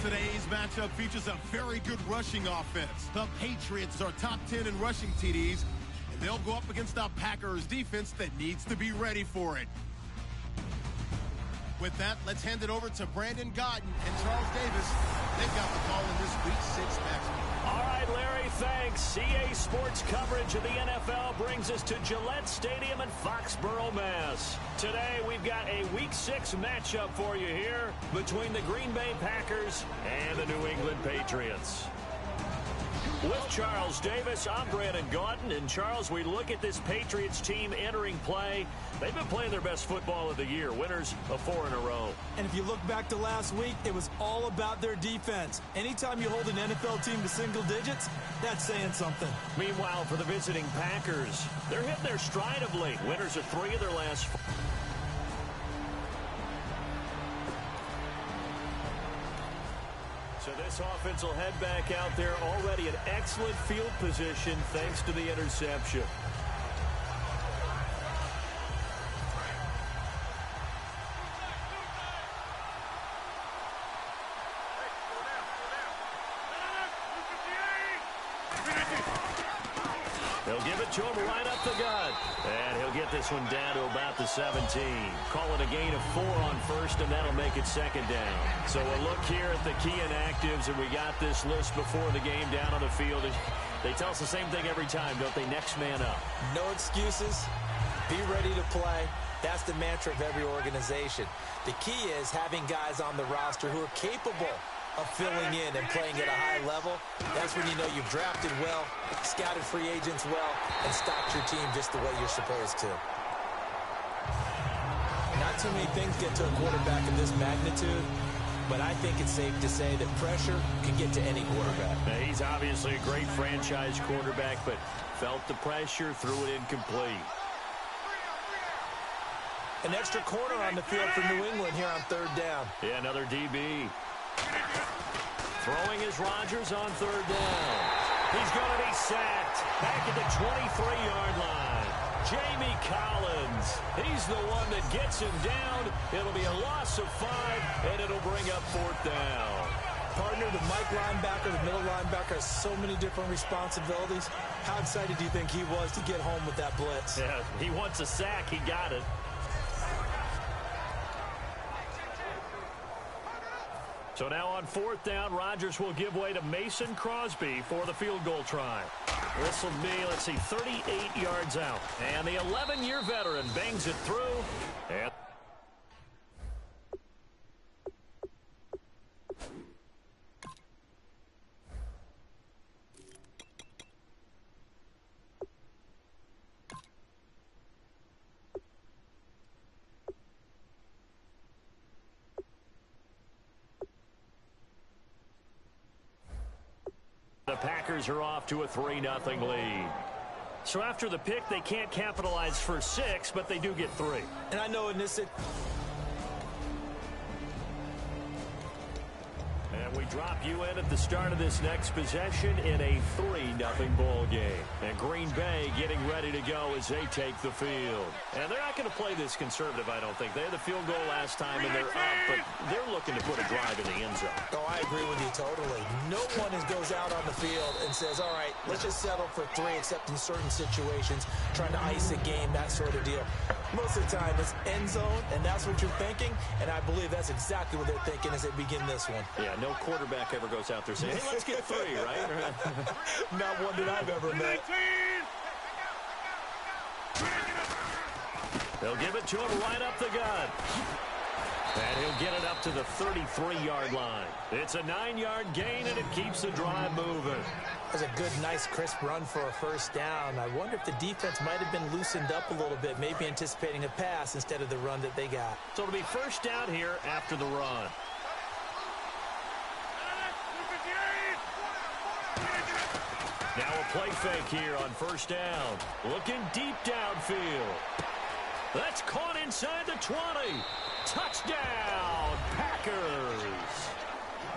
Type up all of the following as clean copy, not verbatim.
Today's matchup features a very good rushing offense. The Patriots are top 10 in rushing TDs, and they'll go up against a Packers defense that needs to be ready for it. With that, let's hand it over to Brandon Godden and Charles Davis. They've got the call in this Week 6 matchup. All right, Larry, thanks. EA Sports coverage of the NFL brings us to Gillette Stadium in Foxborough, Mass. Today, we've got a Week 6 matchup for you here between the Green Bay Packers and the New England Patriots. With Charles Davis, I'm Brandon Gaudin. And Charles, we look at this Patriots team entering play. They've been playing their best football of the year, winners of 4 in a row. And if you look back to last week, it was all about their defense. Anytime you hold an NFL team to single digits, that's saying something. Meanwhile, for the visiting Packers, they're hitting their stride of late. Winners of 3 of their last 4. So this offense will head back out there, already in excellent field position thanks to the interception. They'll give it to him right up the gut. And he'll get this one down to about the 17. Call it a gain of 4 on first, and that'll make it second down. So we'll look here at the key inactives, and we got this list before the game down on the field. They tell us the same thing every time, don't they? Next man up. No excuses. Be ready to play. That's the mantra of every organization. The key is having guys on the roster who are capable of filling in and playing at a high level. That's when you know you've drafted well, scouted free agents well, and stocked your team just the way you're supposed to. Not too many things get to a quarterback of this magnitude, but I think it's safe to say that pressure can get to any quarterback. Now, he's obviously a great franchise quarterback, but felt the pressure, threw it incomplete. An extra corner on the field for New England here on 3rd down. Yeah, another DB. Throwing is Rodgers on 3rd down. He's going to be sacked back at the 23-yard line. Jamie Collins, he's the one that gets him down. It'll be a loss of 5, and it'll bring up 4th down. Partner, the Mike linebacker, the middle linebacker, has so many different responsibilities. How excited do you think he was to get home with that blitz? Yeah, he wants a sack. He got it. So now on 4th down, Rodgers will give way to Mason Crosby for the field goal try. This will be, let's see, 38 yards out. And the 11-year veteran bangs it through. And the Packers are off to a 3-0 lead. So after the pick, they can't capitalize for 6, but they do get 3. And I know in this... And we drop you in at the start of this next possession in a 3-0 ball game. And Green Bay getting ready to go as they take the field. And they're not going to play this conservative, I don't think. They had the field goal last time, and they're up, but they're looking to put a drive in the end zone. Oh, I agree with you totally. No one goes out on the field and says, all right, let's just settle for 3, except in certain situations, trying to ice a game, that sort of deal. Most of the time, it's end zone, and that's what you're thinking, and I believe that's exactly what they're thinking as they begin this one. Yeah, no quarterback ever goes out there saying, hey, let's get 3, right? Not one that I've ever met. They'll give it to him right up the gut. And he'll get it up to the 33-yard line. It's a 9-yard gain, and it keeps the drive moving. That's a good, nice, crisp run for a 1st down. I wonder if the defense might have been loosened up a little bit, maybe anticipating a pass instead of the run that they got. So it'll be 1st down here after the run. Now a play fake here on 1st down. Looking deep downfield. That's caught inside the 20. Touchdown, Packers.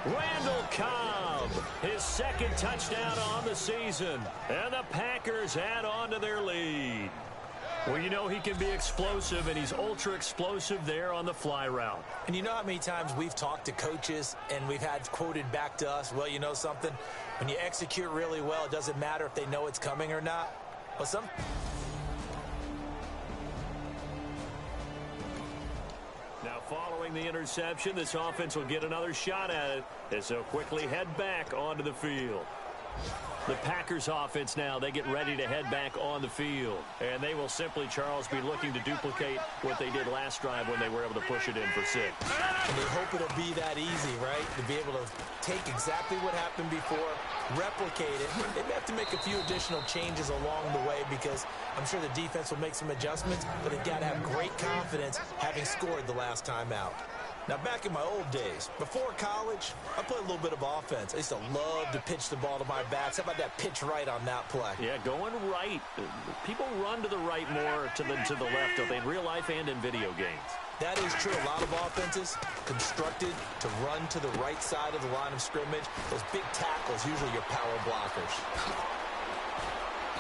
Randall Cobb, his 2nd touchdown on the season. And the Packers add on to their lead. Well, you know he can be explosive, and he's ultra-explosive there on the fly route. And you know how many times we've talked to coaches and we've had quoted back to us, well, you know something? When you execute really well, it doesn't matter if they know it's coming or not. Well, Now, following the interception, this offense will get another shot at it as they'll quickly head back onto the field. The Packers offense now, they get ready to head back on the field. And they will simply, Charles, be looking to duplicate what they did last drive when they were able to push it in for 6. And they hope it'll be that easy, right? To be able to take exactly what happened before, replicate it. They may have to make a few additional changes along the way because I'm sure the defense will make some adjustments, but they've got to have great confidence having scored the last time out. Now, back in my old days, before college, I played a little bit of offense. I used to love to pitch the ball to my backs. How about that pitch right on that play? Yeah, going right. People run to the right more than to the left, don't they, in real life and in video games. That is true. A lot of offenses constructed to run to the right side of the line of scrimmage. Those big tackles, usually your power blockers.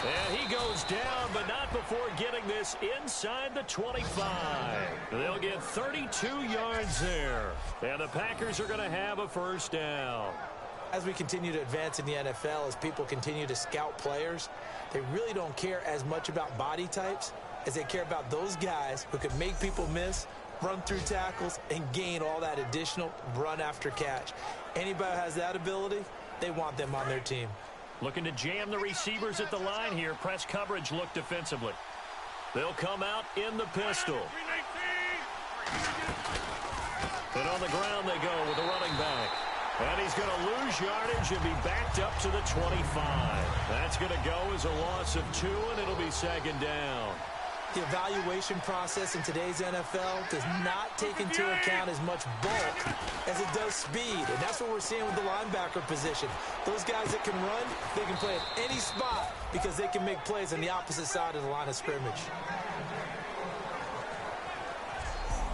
And he goes down, but not before getting this inside the 25. They'll get 32 yards there. And the Packers are going to have a first down. As we continue to advance in the NFL, as people continue to scout players, they really don't care as much about body types as they care about those guys who can make people miss, run through tackles, and gain all that additional run after catch. Anybody who has that ability, they want them on their team. Looking to jam the receivers at the line here. Press coverage look defensively. They'll come out in the pistol. And on the ground they go with the running back. And he's going to lose yardage and be backed up to the 25. That's going to go as a loss of 2, and it'll be second down. The evaluation process in today's NFL does not take into account as much bulk as it does speed. And that's what we're seeing with the linebacker position. Those guys that can run, they can play at any spot because they can make plays on the opposite side of the line of scrimmage.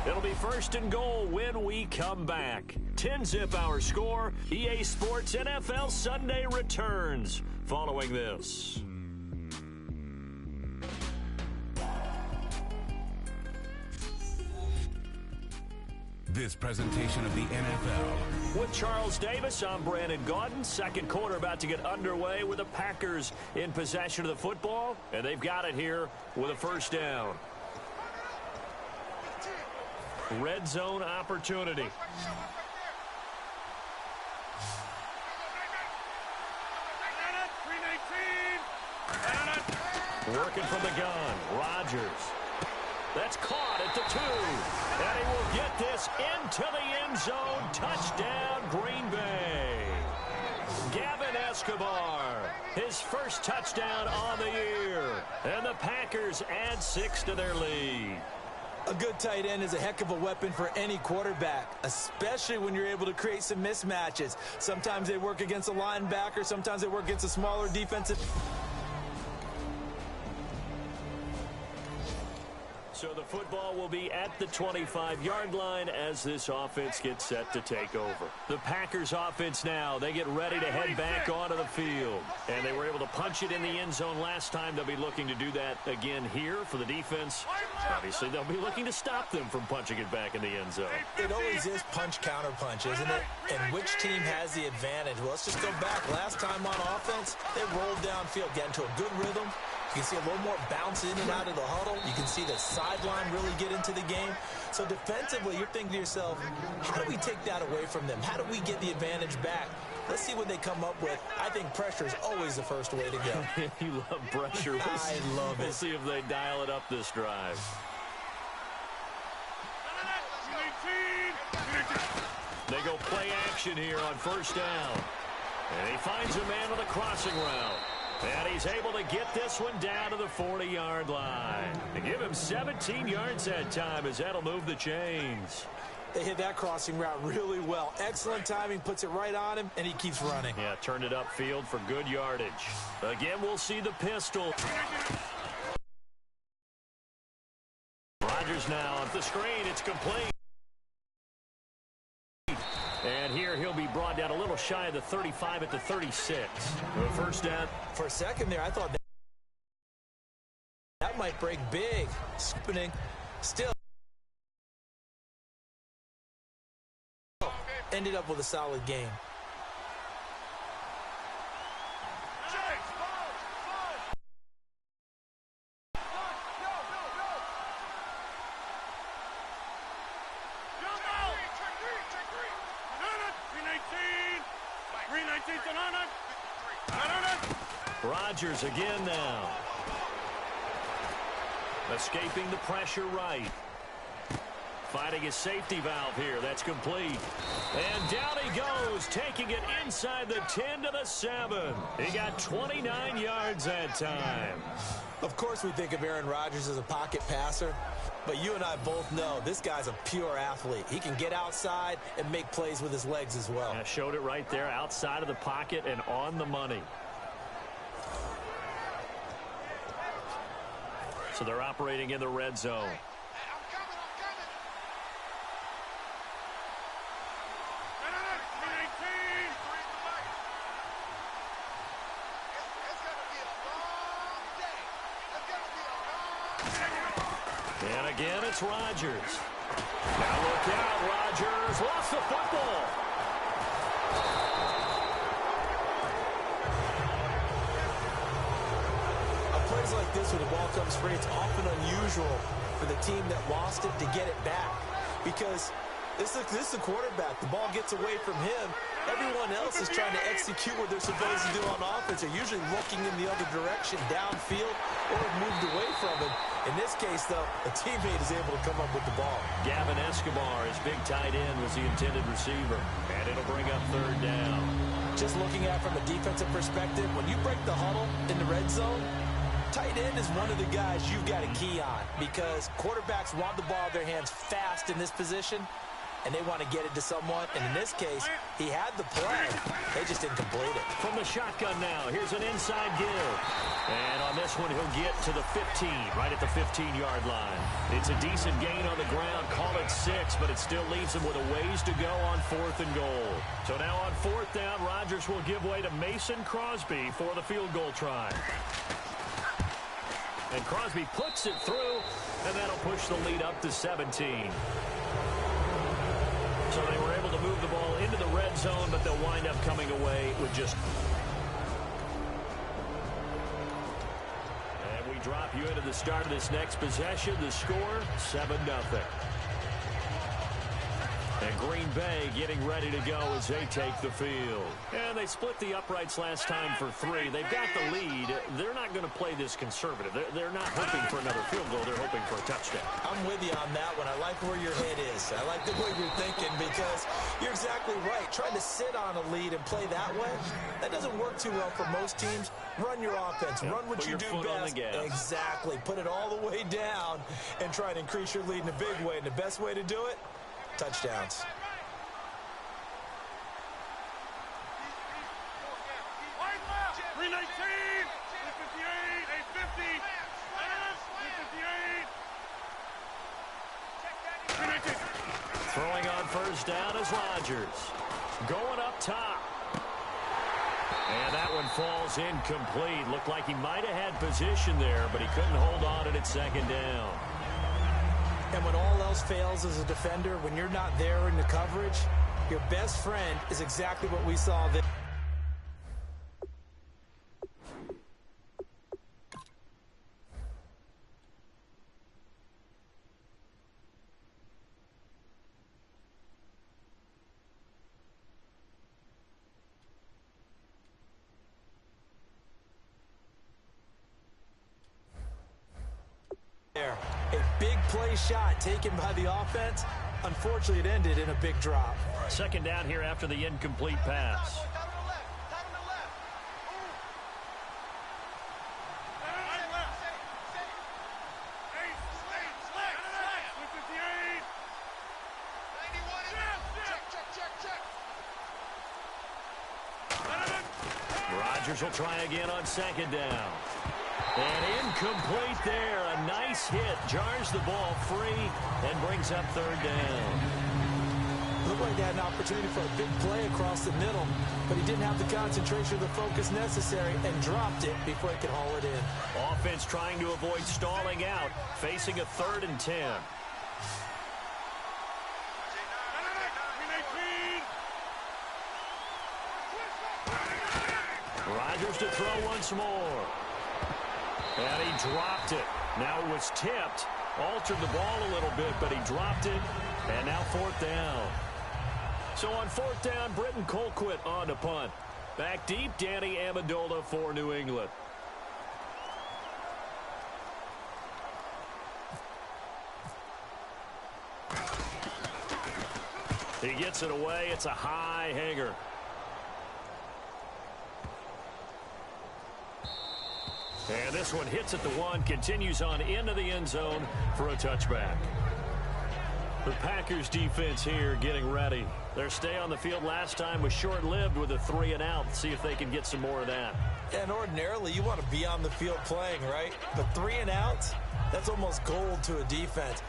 It'll be first and goal when we come back. 10-zip our score. EA Sports NFL Sunday returns following this. This presentation of the NFL. With Charles Davis, I'm Brandon Gaudin. Second quarter about to get underway with the Packers in possession of the football. And they've got it here with a first down. Red zone opportunity. Working from the gun. Rodgers. That's caught at the 2. And he will get this into the end zone. Touchdown, Green Bay. Gavin Escobar, his first touchdown on the year. And the Packers add 6 to their lead. A good tight end is a heck of a weapon for any quarterback, especially when you're able to create some mismatches. Sometimes they work against a linebacker. Sometimes they work against a smaller defensive. So the football will be at the 25-yard line as this offense gets set to take over. The Packers offense now, they get ready to head back onto the field. And they were able to punch it in the end zone last time. They'll be looking to do that again here for the defense. Obviously, they'll be looking to stop them from punching it back in the end zone. It always is punch-counter-punch, isn't it? And which team has the advantage? Well, let's just go back. Last time on offense, they rolled downfield, got into a good rhythm. You can see a little more bounce in and out of the huddle. You can see the sideline really get into the game. So defensively, you're thinking to yourself, how do we take that away from them? How do we get the advantage back? Let's see what they come up with. I think pressure is always the first way to go. You love pressure. I love it. We'll see if they dial it up this drive. They go play action here on first down. And he finds a man on the crossing route. And he's able to get this one down to the 40-yard line. To give him 17 yards that time as that'll move the chains. They hit that crossing route really well. Excellent timing, puts it right on him, and he keeps running. Yeah, turned it upfield for good yardage. Again, we'll see the pistol. Rodgers now off the screen. It's complete. And here he'll be brought down a little shy of the 35 at the 36. First down. For a second there, I thought that Tie might break big. Spinning. Still ended up with a solid game. Rodgers again now. Escaping the pressure right. Finding his safety valve here. That's complete. And down he goes, taking it inside the 10 to the 7. He got 29 yards that time. Of course we think of Aaron Rodgers as a pocket passer, but you and I both know this guy's a pure athlete. He can get outside and make plays with his legs as well. I showed it right there, outside of the pocket and on the money. So they're operating in the red zone. And again, it's Rodgers. Now look out, Rodgers lost the football. Plays like this when the ball comes free, it's often unusual for the team that lost it to get it back, because this is the quarterback. The ball gets away from him. Everyone else is trying to execute what they're supposed to do on offense. They're usually looking in the other direction, downfield, or have moved away from it. In this case, though, a teammate is able to come up with the ball. Gavin Escobar, his big tight end, was the intended receiver, and it'll bring up third down. Just looking at it from a defensive perspective, when you break the huddle in the red zone, tight end is one of the guys you've got a key on, because quarterbacks want the ball in their hands fast in this position, and they want to get it to someone. And in this case, he had the play. They just didn't complete it. From the shotgun now, here's an inside give. And on this one, he'll get to the 15, right at the 15-yard line. It's a decent gain on the ground. Call it 6, but it still leaves him with a ways to go on 4th and goal. So now on 4th down, Rodgers will give way to Mason Crosby for the field goal try. And Crosby puts it through, and that'll push the lead up to 17. So they were able to move the ball into the red zone, but they'll wind up coming away with just... And we drop you into the start of this next possession. The score, 7-0. And Green Bay getting ready to go as they take the field. And they split the uprights last time for 3. They've got the lead. They're not going to play this conservative. They're not hoping for another field goal. They're hoping for a touchdown. I'm with you on that one. I like where your head is. I like the way you're thinking, because you're exactly right. Trying to sit on a lead and play that way, that doesn't work too well for most teams. Run your offense. Run what you do best. Exactly. Put it all the way down and try to increase your lead in a big way. And the best way to do it, touchdowns. Throwing on first down is Rodgers. Going up top. And that one falls incomplete. Looked like he might have had position there, but he couldn't hold on at 2nd down. And when all else fails as a defender, when you're not there in the coverage, your best friend is exactly what we saw there. A big play shot taken by the offense. Unfortunately, it ended in a big drop. 2nd down here after the incomplete pass. Rodgers will try again on 2nd down. And incomplete there. A nice hit. Jars the ball free and brings up 3rd down. Look looked like they had an opportunity for a big play across the middle, but he didn't have the concentration or the focus necessary and dropped it before he could haul it in. Offense trying to avoid stalling out, facing a 3rd and 10. Rodgers to throw once more. And he dropped it. Now it was tipped. Altered the ball a little bit, but he dropped it. And now 4th down. So on 4th down, Britton Colquitt on to punt. Back deep, Danny Amendola for New England. He gets it away. It's a high hanger. And this one hits at the 1, continues on into the end zone for a touchback. The Packers defense here getting ready. Their stay on the field last time was short-lived with a 3 and out. See if they can get some more of that. And ordinarily, you want to be on the field playing, right? But 3 and outs, that's almost gold to a defense.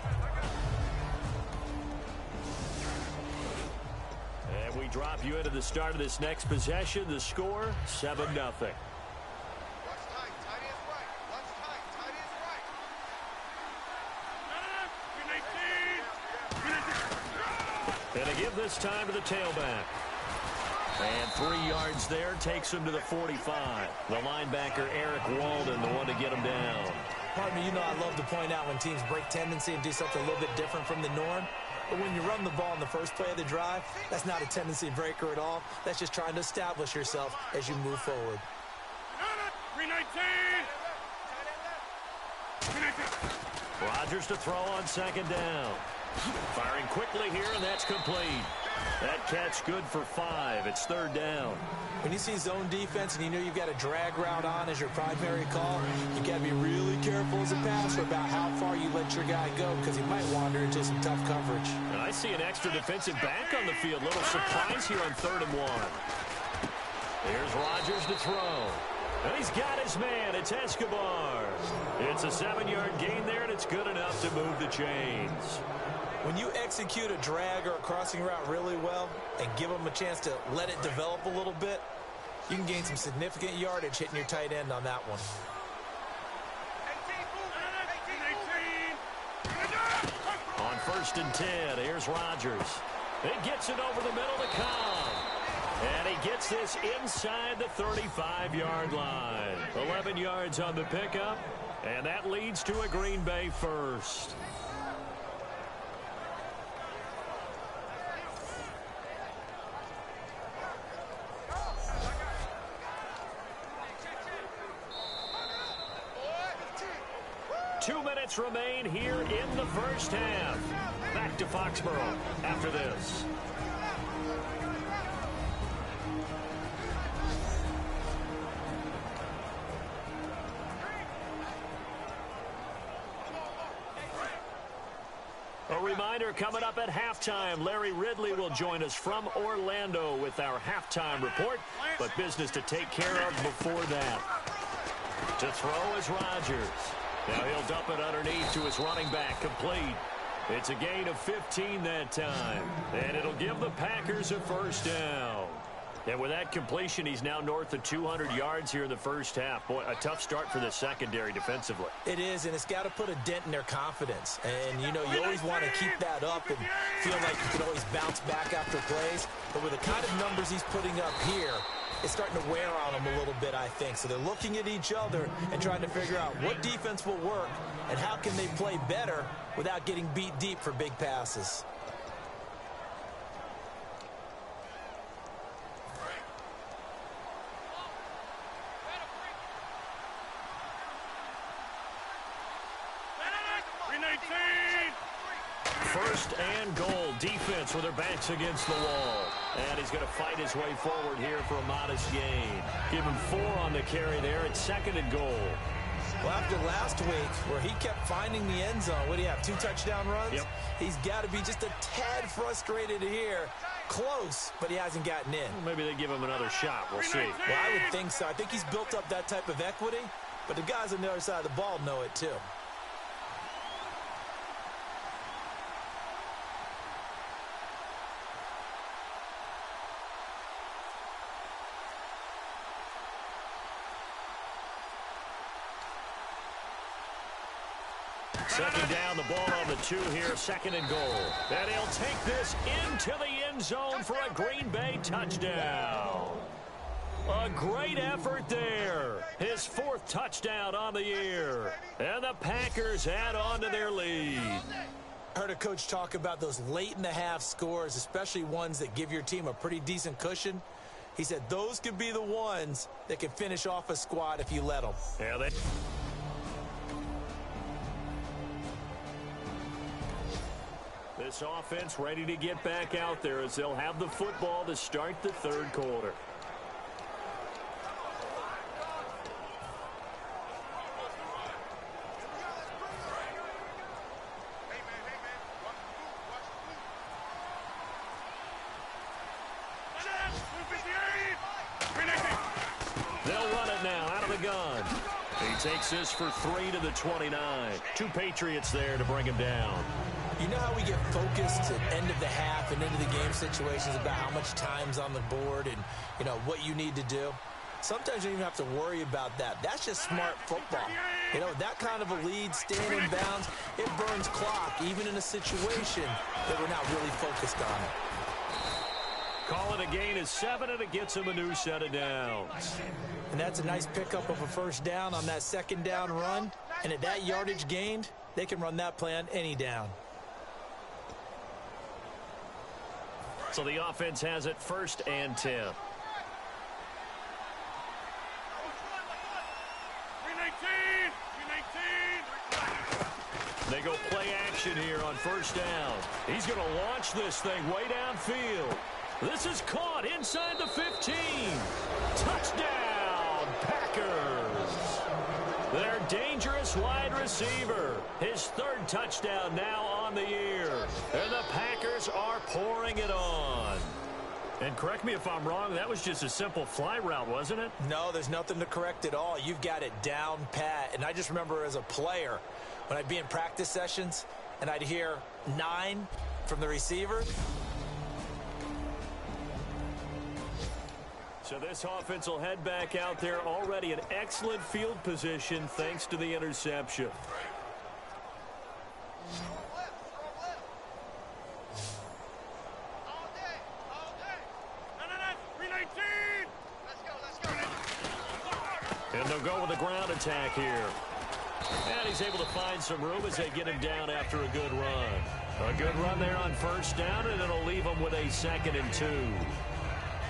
And we drop you into the start of this next possession. The score, 7-0. And a give this time to the tailback. And 3 yards there takes him to the 45. The linebacker, Eric Walden, the one to get him down. Partner, you know I love to point out when teams break tendency and do something a little bit different from the norm. But when you run the ball in the first play of the drive, that's not a tendency breaker at all. That's just trying to establish yourself as you move forward. 319. Rodgers to throw on 2nd down. Firing quickly here, and that's complete. That catch good for 5. It's 3rd down. When you see zone defense and you know you've got a drag route on as your primary call, you got to be really careful as a passer about how far you let your guy go because he might wander into some tough coverage. And I see an extra defensive back on the field. Little surprise here on 3rd and 1. Here's Rodgers to throw. And he's got his man. It's Escobar. It's a 7-yard gain there, and it's good enough to move the chains. When you execute a drag or a crossing route really well and give them a chance to let it develop a little bit, you can gain some significant yardage hitting your tight end on that one. On 1st and 10, here's Rodgers. He gets it over the middle to Cobb. And he gets this inside the 35-yard line. 11 yards on the pickup, and that leads to a Green Bay first. Two minutes remain here in the first half. Back to Foxborough after this. A reminder coming up at halftime. Larry Ridley will join us from Orlando with our halftime report, but business to take care of before that. To throw is Rodgers. Now he'll dump it underneath to his running back, complete. It's a gain of 15 that time, and it'll give the Packers a first down. And with that completion, he's now north of 200 yards here in the first half. Boy, a tough start for the secondary defensively. It is, and it's got to put a dent in their confidence. And, you know, you always want to keep that up and feel like you can always bounce back after plays. But with the kind of numbers he's putting up here, it's starting to wear on them a little bit, I think. So they're looking at each other and trying to figure out what defense will work and how can they play better without getting beat deep for big passes. First and goal. Defense with their backs against the wall. And he's going to fight his way forward here for a modest gain. Give him 4 on the carry there. It's 2nd and goal. Well, after last week where he kept finding the end zone, what do you have, 2 touchdown runs? Yep. He's got to be just a tad frustrated here. Close, but he hasn't gotten in. Well, maybe they give him another shot. We'll see. Well, I would think so. I think he's built up that type of equity, but the guys on the other side of the ball know it too. Second down, the ball on the 2 here, second and goal. And he'll take this into the end zone for a Green Bay touchdown. A great effort there. His 4th touchdown on the year. And the Packers add on to their lead. I heard a coach talk about those late-in-the-half scores, especially ones that give your team a pretty decent cushion. He said those could be the ones that can finish off a squad if you let them. Yeah, This offense ready to get back out there as they'll have the football to start the 3rd quarter. They'll run it now out of the gun. He takes this for 3 to the 29. 2 Patriots there to bring him down. You know how we get focused at end of the half and into the game situations about how much time's on the board and, you know, what you need to do? Sometimes you don't even have to worry about that. That's just smart football. You know, that kind of a lead, staying in bounds, it burns clock, even in a situation that we're not really focused on it. Call it a gain of 7, and it gets him a new set of downs. And that's a nice pickup of a first down on that second down run. And at that yardage gained, they can run that play on any down. So the offense has it 1st and 10. They go play action here on 1st down. He's going to launch this thing way downfield. This is caught inside the 15. Touchdown, Packers. Their dangerous wide receiver. His 3rd touchdown now on the year. And the Packers are pouring it on. And correct me if I'm wrong, that was just a simple fly route, wasn't it? No, there's nothing to correct at all. You've got it down pat. And I just remember as a player, when I'd be in practice sessions and I'd hear 9 from the receiver. So this offense will head back out there, already in excellent field position thanks to the interception. And they'll go with a ground attack here. And he's able to find some room as they get him down after a good run. A good run there on 1st down, and it'll leave him with a 2nd and 2.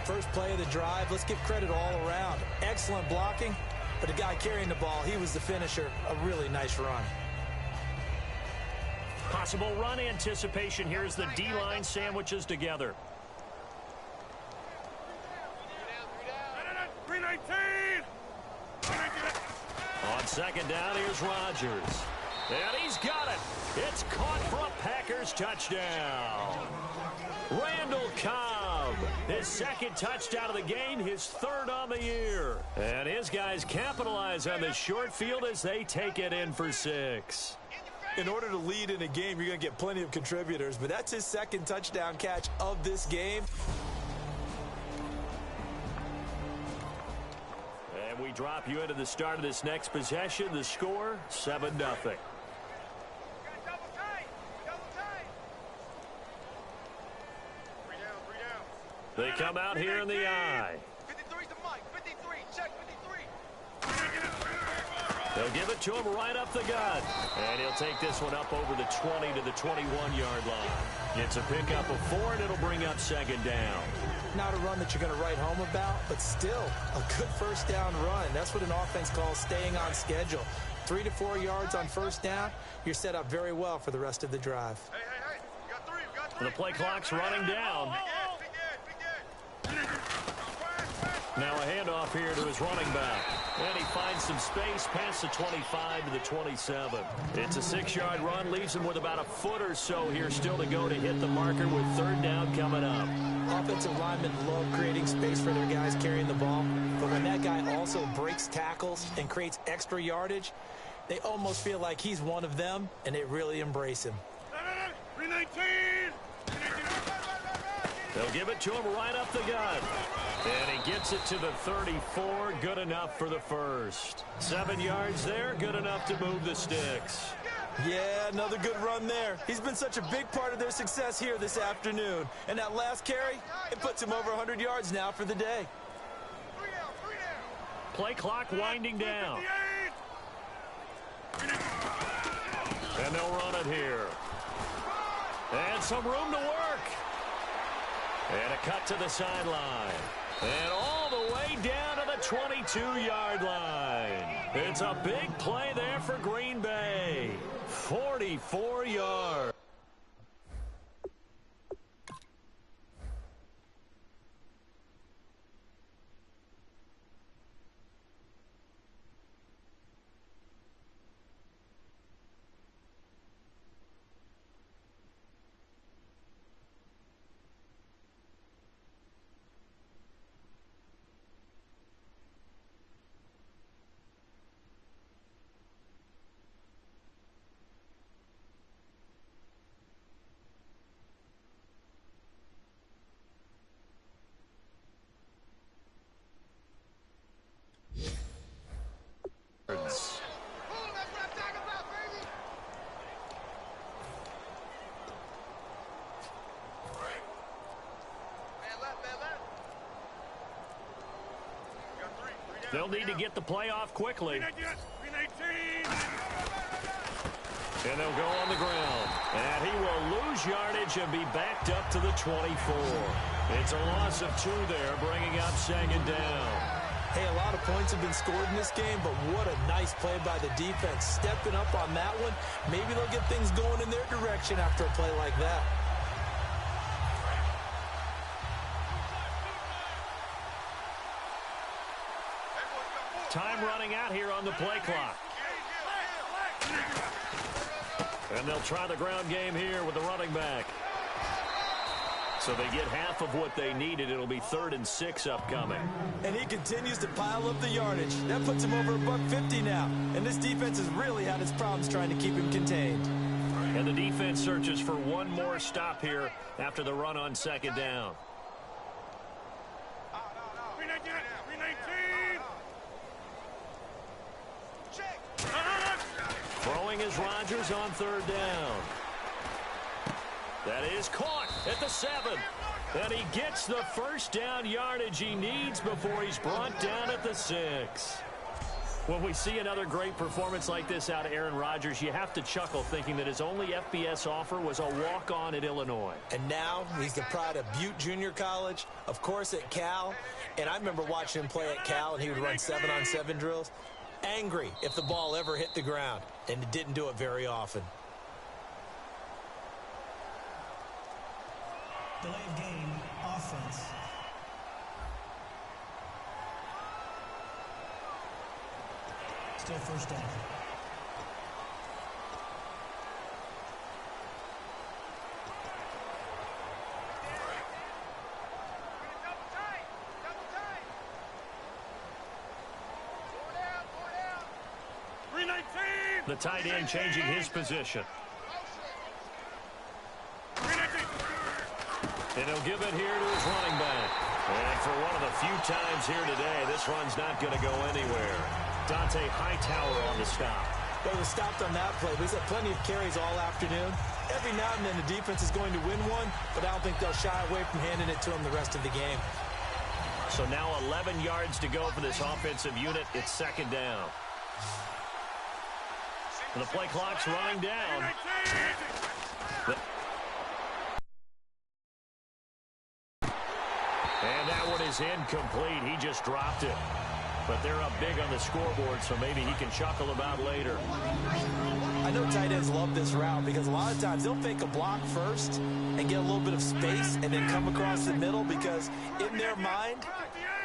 First play of the drive, let's give credit all around. Excellent blocking, but the guy carrying the ball, he was the finisher. A really nice run. Possible run anticipation. Here's the D-line sandwiches together. 319! On 2nd down, here's Rodgers. And he's got it. It's caught for a Packers touchdown. Randall Cobb, his 2nd touchdown of the game, his 3rd on the year. And his guys capitalize on the short field as they take it in for 6. In order to lead in a game, you're going to get plenty of contributors, but that's his 2nd touchdown catch of this game. And we drop you into the start of this next possession. The score, 7-0. They come out here in the I. 53's the mic. 53. Check 53. They'll give it to him right up the gut. And he'll take this one up over the 20 to the 21-yard line. It's a pickup of 4, and it'll bring up 2nd down. Not a run that you're going to write home about, but still a good 1st down run. That's what an offense calls staying on schedule. 3 to 4 yards on 1st down, you're set up very well for the rest of the drive. Hey. We got 3. We got 3. The play clock's running down. Now a handoff here to his running back. And he finds some space past the 25 to the 27. It's a 6-yard run, leaves him with about a foot or so here still to go to hit the marker with 3rd down coming up. Offensive linemen love creating space for their guys carrying the ball, but when that guy also breaks tackles and creates extra yardage, they almost feel like he's one of them, and they really embrace him. 319! They'll give it to him right up the gut. And he gets it to the 34. Good enough for the 1st. 7 yards there. Good enough to move the sticks. Yeah, another good run there. He's been such a big part of their success here this afternoon. And that last carry, it puts him over 100 yards now for the day. Play clock winding down. And they'll run it here. And some room to work. And a cut to the sideline. And all the way down to the 22-yard line. It's a big play there for Green Bay. 44 yards. They'll need to get the play off quickly. And they'll go on the ground. And he will lose yardage and be backed up to the 24. It's a loss of 2 there, bringing up 2nd down. Hey, a lot of points have been scored in this game, but what a nice play by the defense. Stepping up on that one. Maybe they'll get things going in their direction after a play like that. Time running out here on the play clock. And they'll try the ground game here with the running back. So they get half of what they needed. It'll be 3rd and 6 upcoming. And he continues to pile up the yardage. That puts him over $150 now. And this defense has really had its problems trying to keep him contained. And the defense searches for one more stop here after the run on 2nd down. Throwing is Rodgers on 3rd down. That is caught at the 7. And he gets the first down yardage he needs before he's brought down at the 6. When we see another great performance like this out of Aaron Rodgers, you have to chuckle thinking that his only FBS offer was a walk-on at Illinois. And now he's the pride of Butte Junior College, of course at Cal. And I remember watching him play at Cal, and he would run 7-on-7 drills. Angry if the ball ever hit the ground, and it didn't do it very often. Delay of game, offense. Still 1st down. The tight end changing his position. And he'll give it here to his running back. And for one of the few times here today, this run's not going to go anywhere. Dante Hightower on the stop. They were stopped on that play, but he's had plenty of carries all afternoon. Every now and then the defense is going to win one, but I don't think they'll shy away from handing it to him the rest of the game. So now 11 yards to go for this offensive unit. It's 2nd down. And the play clock's running down. And that one is incomplete. He just dropped it. But they're up big on the scoreboard, so maybe he can chuckle about later. I know tight ends love this route because a lot of times they'll fake a block first and get a little bit of space and then come across the middle because in their mind,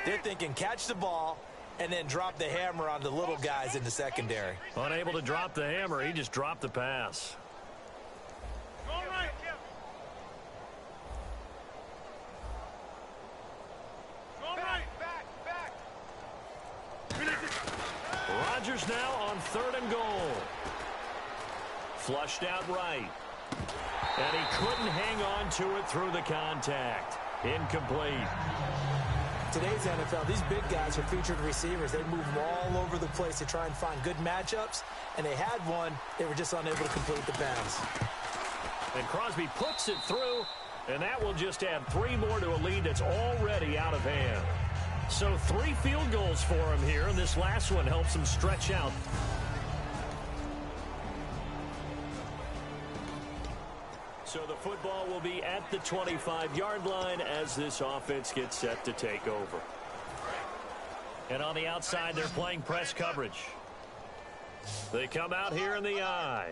they're thinking catch the ball and then drop the hammer on the little guys in the secondary. Unable to drop the hammer, he just dropped the pass. Rodgers now on 3rd and goal. Flushed out right. And he couldn't hang on to it through the contact. Incomplete. today's NFL, these big guys are featured receivers. They move all over the place to try and find good matchups, and they had one. They were just unable to complete the pass. And Crosby puts it through, and that will just add 3 more to a lead that's already out of hand. So 3 field goals for him here, and this last one helps him stretch out. So the football will be at the 25-yard line as this offense gets set to take over. And on the outside, they're playing press coverage. They come out here in the I.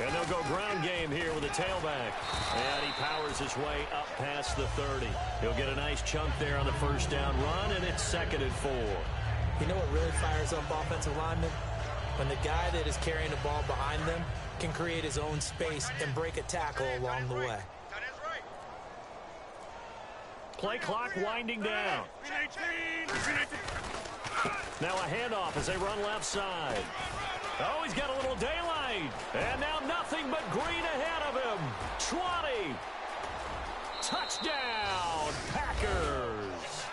And they'll go ground game here with a tailback. And he powers his way up past the 30. He'll get a nice chunk there on the first down run, and it's 2nd and 4. You know what really fires up offensive linemen? When the guy that is carrying the ball behind them can create his own space and break a tackle along the way. Play clock winding down. Now a handoff as they run left side. Oh, he's got a little daylight. And now nothing but green ahead of him. 20. Touchdown, Packers.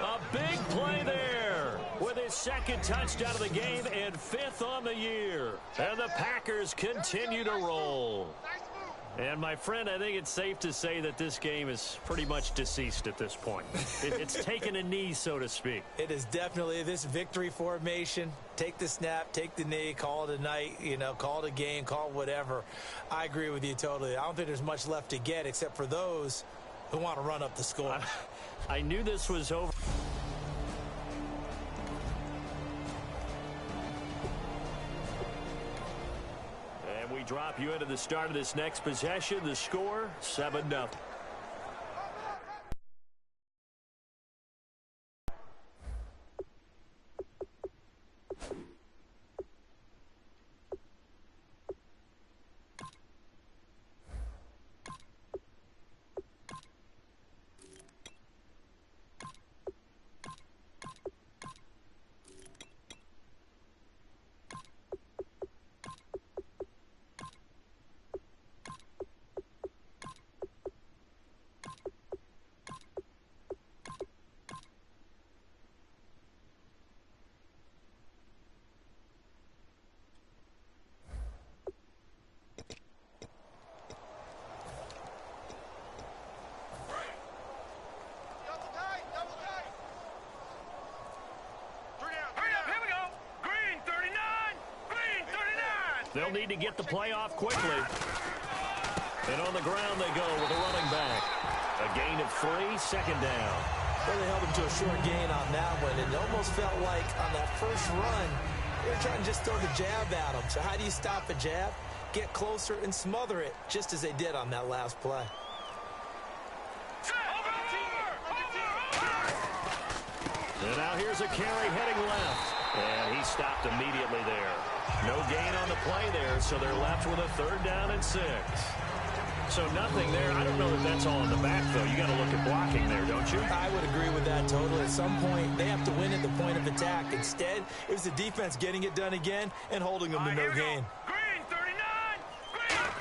A big play there with his 2nd touchdown of the game and 5th on the year. And the Packers continue to roll. And, my friend, I think it's safe to say that this game is pretty much deceased at this point. It's taken a knee, so to speak. It is definitely this victory formation. Take the snap, take the knee, call it a night, call it a game, call it whatever. I agree with you totally. I don't think there's much left to get except for those who want to run up the score. I knew this was over. And we drop you into the start of this next possession. The score, 7-0. They'll need to get the play off quickly. And on the ground they go with a running back. A gain of 3, 2nd down. Well, they held him to a short gain on that one. It almost felt like on that first run, they were trying to just throw the jab at him. So how do you stop a jab? Get closer and smother it, just as they did on that last play. And now here's a carry heading left. And he stopped immediately there. No gain on the play there, so they're left with a 3rd down and 6. So nothing there. I don't know that that's all in the back, though. You got to look at blocking there, don't you? I would agree with that totally. At some point, they have to win at the point of attack. Instead, it was the defense getting it done again and holding them to no gain. Green, 39! Green!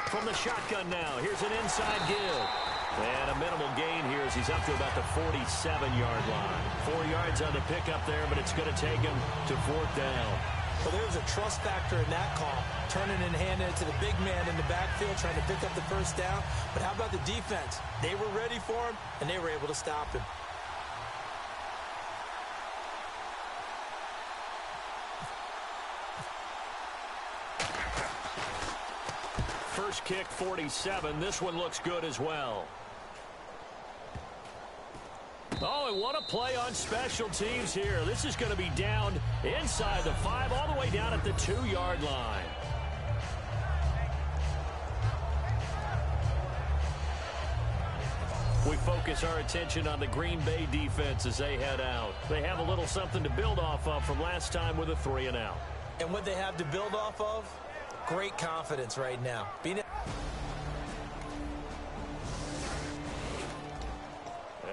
From the shotgun now, here's an inside give. And a minimal gain here as he's up to about the 47-yard line. 4 yards on the pickup there, but it's going to take him to 4th down. Well, there's a trust factor in that call. Turning and handing it to the big man in the backfield, trying to pick up the first down. But how about the defense? They were ready for him, and they were able to stop him. First kick, 47. This one looks good as well. Oh, and what a play on special teams here. This is going to be down inside the 5, all the way down at the 2-yard line. We focus our attention on the Green Bay defense as they head out. They have a little something to build off of from last time with a 3-and-out. And what they have to build off of? Great confidence right now.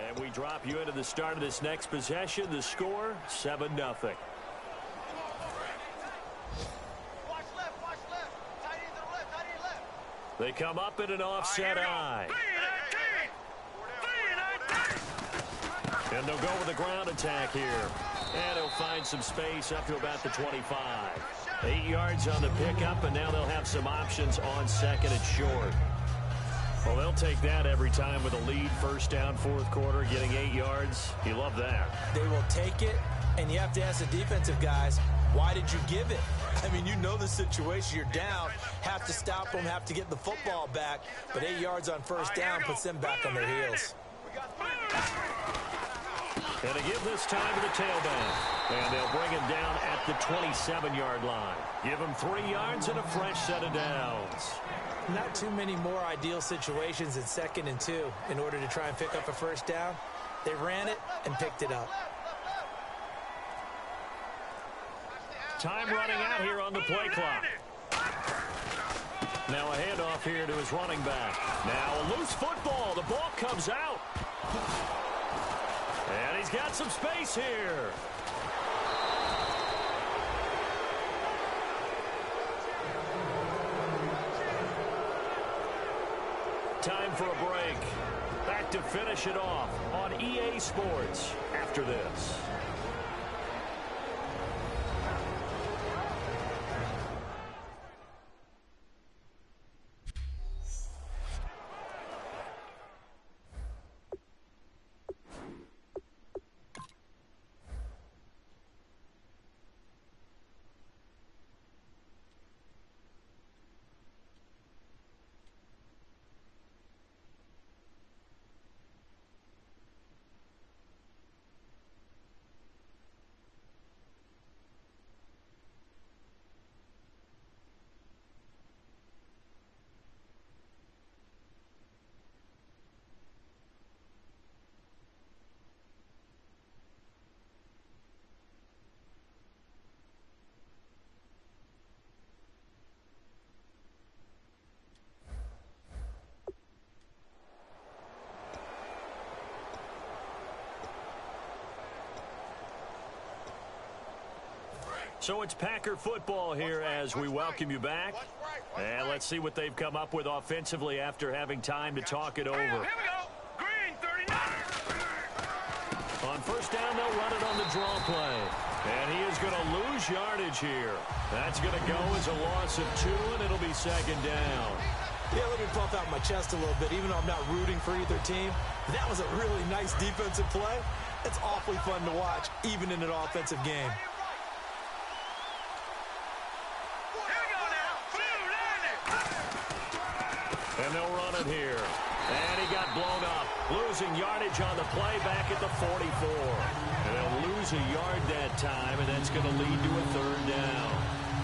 And we drop you into the start of this next possession. The score, 7-0. Watch left, watch left. Tight end to the left, tight end left. They come up in an offset eye. And they'll go with a ground attack here. And he'll find some space up to about the 25. 8 yards on the pickup, and now they'll have some options on second and short. Well, they'll take that every time with a lead, first down, fourth quarter, getting 8 yards. You love that. They will take it, and you have to ask the defensive guys, why did you give it? I mean, you know the situation. You're down, have to stop them, have to get the football back. But 8 yards on first down puts them back on their heels. And to give this time to the tailback. And they'll bring him down at the 27-yard line. Give him 3 yards and a fresh set of downs. Not too many more ideal situations in 2nd and 2 in order to try and pick up a first down. They ran it and picked it up. Time running out here on the play clock. Now a handoff here to his running back. Now a loose football. The ball comes out. And he's got some space here. Time for a break. Back to finish it off on EA Sports after this. So it's Packer football here as we welcome you back. And let's see what they've come up with offensively after having time to talk it over. Here we go. Green 39. On first down, they'll run it on the draw play. And he is going to lose yardage here. That's going to go as a loss of 2, and it'll be second down. Yeah, let me puff out my chest a little bit, even though I'm not rooting for either team. That was a really nice defensive play. It's awfully fun to watch, even in an offensive game. And they'll run it here. And he got blown up. Losing yardage on the play back at the 44. And they'll lose a yard that time, and that's going to lead to a third down.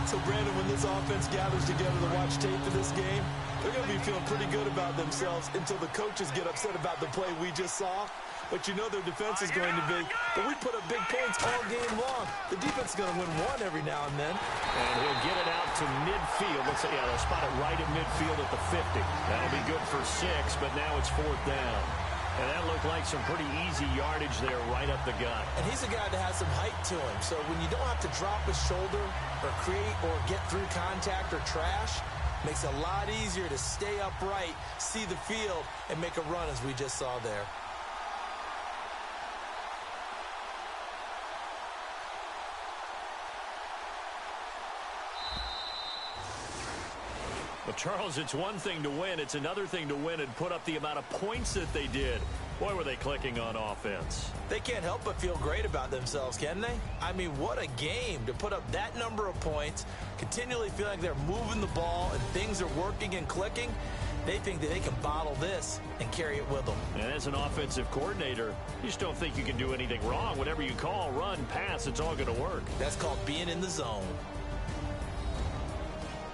So, Brandon, when this offense gathers together to watch tape for this game, they're going to be feeling pretty good about themselves until the coaches get upset about the play we just saw. But you know their defense is going to be, but we put up big points all game long. The defense is going to win one every now and then. And he'll get it out to midfield. Let's say, yeah, they'll spot it right at midfield at the 50. That'll be good for 6, but now it's 4th down. And that looked like some pretty easy yardage there right up the gut. And he's a guy that has some height to him. So when you don't have to drop his shoulder or create or get through contact or trash, makes it a lot easier to stay upright, see the field, and make a run as we just saw there. Well, Charles, it's one thing to win. It's another thing to win and put up the amount of points that they did. Boy, were they clicking on offense. They can't help but feel great about themselves, can they? I mean, what a game to put up that number of points, continually feel like they're moving the ball and things are working and clicking. They think that they can bottle this and carry it with them. And as an offensive coordinator, you just don't think you can do anything wrong. Whatever you call, run, pass, it's all going to work. That's called being in the zone.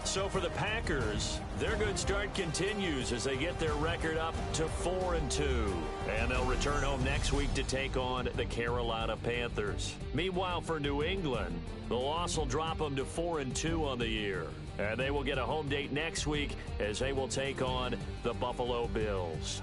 So for the Packers, their good start continues as they get their record up to 4-2. And they'll return home next week to take on the Carolina Panthers. Meanwhile, for New England, the loss will drop them to 4-2 on the year. And they will get a home date next week as they will take on the Buffalo Bills.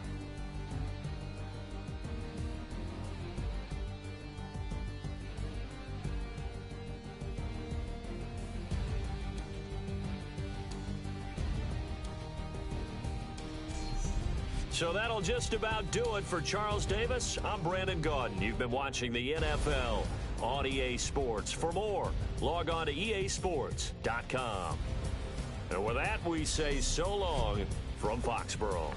So that'll just about do it for Charles Davis. I'm Brandon Gaudin. You've been watching the NFL on EA Sports. For more, log on to easports.com. And with that, we say so long from Foxborough.